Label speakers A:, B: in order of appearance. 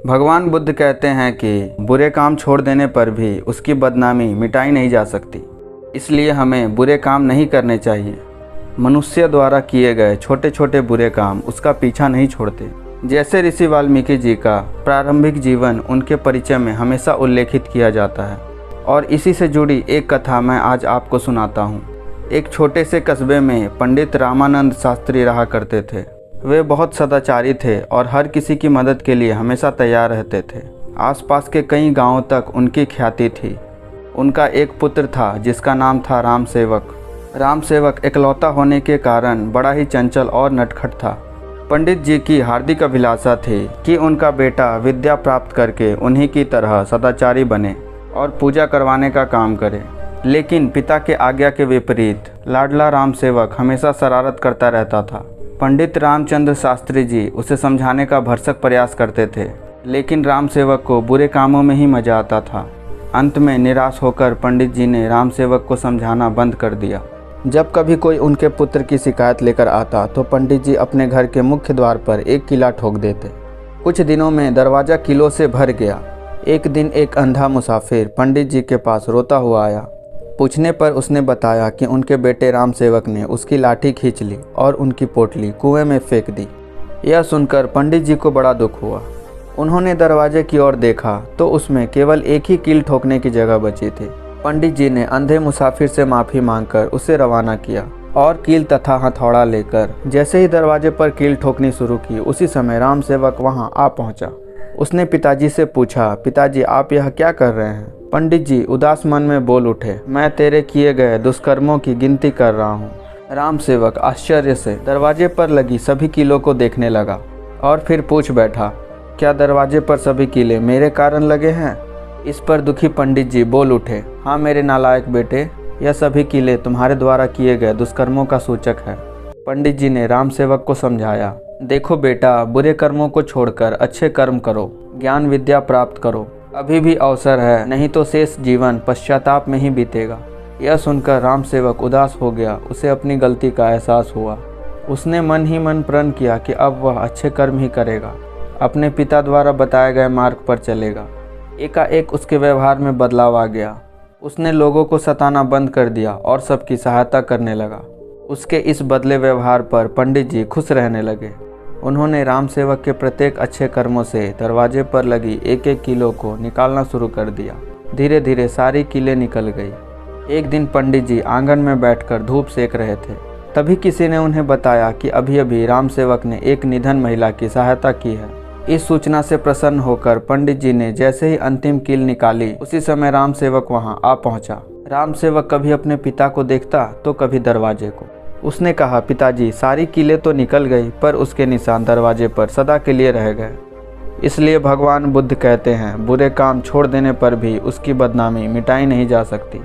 A: भगवान बुद्ध कहते हैं कि बुरे काम छोड़ देने पर भी उसकी बदनामी मिटाई नहीं जा सकती, इसलिए हमें बुरे काम नहीं करने चाहिए। मनुष्य द्वारा किए गए छोटे छोटे बुरे काम उसका पीछा नहीं छोड़ते। जैसे ऋषि वाल्मीकि जी का प्रारंभिक जीवन उनके परिचय में हमेशा उल्लेखित किया जाता है, और इसी से जुड़ी एक कथा मैं आज आपको सुनाता हूँ। एक छोटे से कस्बे में पंडित रामानंद शास्त्री रहा करते थे। वे बहुत सदाचारी थे और हर किसी की मदद के लिए हमेशा तैयार रहते थे। आसपास के कई गांवों तक उनकी ख्याति थी। उनका एक पुत्र था जिसका नाम था राम सेवक। राम सेवक इकलौता होने के कारण बड़ा ही चंचल और नटखट था। पंडित जी की हार्दिक अभिलाषा थी कि उनका बेटा विद्या प्राप्त करके उन्हीं की तरह सदाचारी बने और पूजा करवाने का काम करे। लेकिन पिता के आज्ञा के विपरीत लाडला राम सेवक हमेशा शरारत करता रहता था। पंडित रामचंद्र शास्त्री जी उसे समझाने का भरसक प्रयास करते थे, लेकिन राम सेवक को बुरे कामों में ही मजा आता था। अंत में निराश होकर पंडित जी ने राम सेवक को समझाना बंद कर दिया। जब कभी कोई उनके पुत्र की शिकायत लेकर आता तो पंडित जी अपने घर के मुख्य द्वार पर एक किला ठोक देते। कुछ दिनों में दरवाज़ा किलों से भर गया। एक दिन एक अंधा मुसाफिर पंडित जी के पास रोता हुआ आया। पूछने पर उसने बताया कि उनके बेटे राम सेवक ने उसकी लाठी खींच ली और उनकी पोटली कुएं में फेंक दी। यह सुनकर पंडित जी को बड़ा दुख हुआ। उन्होंने दरवाजे की ओर देखा तो उसमें केवल एक ही कील ठोकने की जगह बची थी। पंडित जी ने अंधे मुसाफिर से माफ़ी मांगकर उसे रवाना किया और कील तथा हथौड़ा लेकर जैसे ही दरवाजे पर कील ठोकनी शुरू की, उसी समय राम सेवक वहाँ आ पहुँचा। उसने पिताजी से पूछा, पिताजी आप यह क्या कर रहे हैं? पंडित जी उदास मन में बोल उठे, मैं तेरे किए गए दुष्कर्मों की गिनती कर रहा हूँ। राम सेवक आश्चर्य से दरवाजे पर लगी सभी कीलों को देखने लगा और फिर पूछ बैठा, क्या दरवाजे पर सभी कीले मेरे कारण लगे हैं? इस पर दुखी पंडित जी बोल उठे, हाँ मेरे नालायक बेटे, यह सभी कीले तुम्हारे द्वारा किए गए दुष्कर्मों का सूचक है। पंडित जी ने राम सेवक को समझाया, देखो बेटा, बुरे कर्मों को छोड़कर अच्छे कर्म करो, ज्ञान विद्या प्राप्त करो, अभी भी अवसर है, नहीं तो शेष जीवन पश्चाताप में ही बीतेगा। यह सुनकर राम सेवक उदास हो गया। उसे अपनी गलती का एहसास हुआ। उसने मन ही मन प्रण किया कि अब वह अच्छे कर्म ही करेगा, अपने पिता द्वारा बताए गए मार्ग पर चलेगा। एकाएक उसके व्यवहार में बदलाव आ गया। उसने लोगों को सताना बंद कर दिया और सबकी सहायता करने लगा। उसके इस बदले व्यवहार पर पंडित जी खुश रहने लगे। उन्होंने राम सेवक के प्रत्येक अच्छे कर्मों से दरवाजे पर लगी एक एक कीलों को निकालना शुरू कर दिया। धीरे धीरे सारी कीलें निकल गई। एक दिन पंडित जी आंगन में बैठकर धूप सेक रहे थे। तभी किसी ने उन्हें बताया कि अभी अभी राम सेवक ने एक निधन महिला की सहायता की है। इस सूचना से प्रसन्न होकर पंडित जी ने जैसे ही अंतिम कील निकाली, उसी समय राम सेवक वहां आ पहुंचा। राम सेवक कभी अपने पिता को देखता तो कभी दरवाजे को। उसने कहा, पिताजी सारी कीलें तो निकल गई, पर उसके निशान दरवाजे पर सदा के लिए रह गए। इसलिए भगवान बुद्ध कहते हैं, बुरे काम छोड़ देने पर भी उसकी बदनामी मिटाई नहीं जा सकती।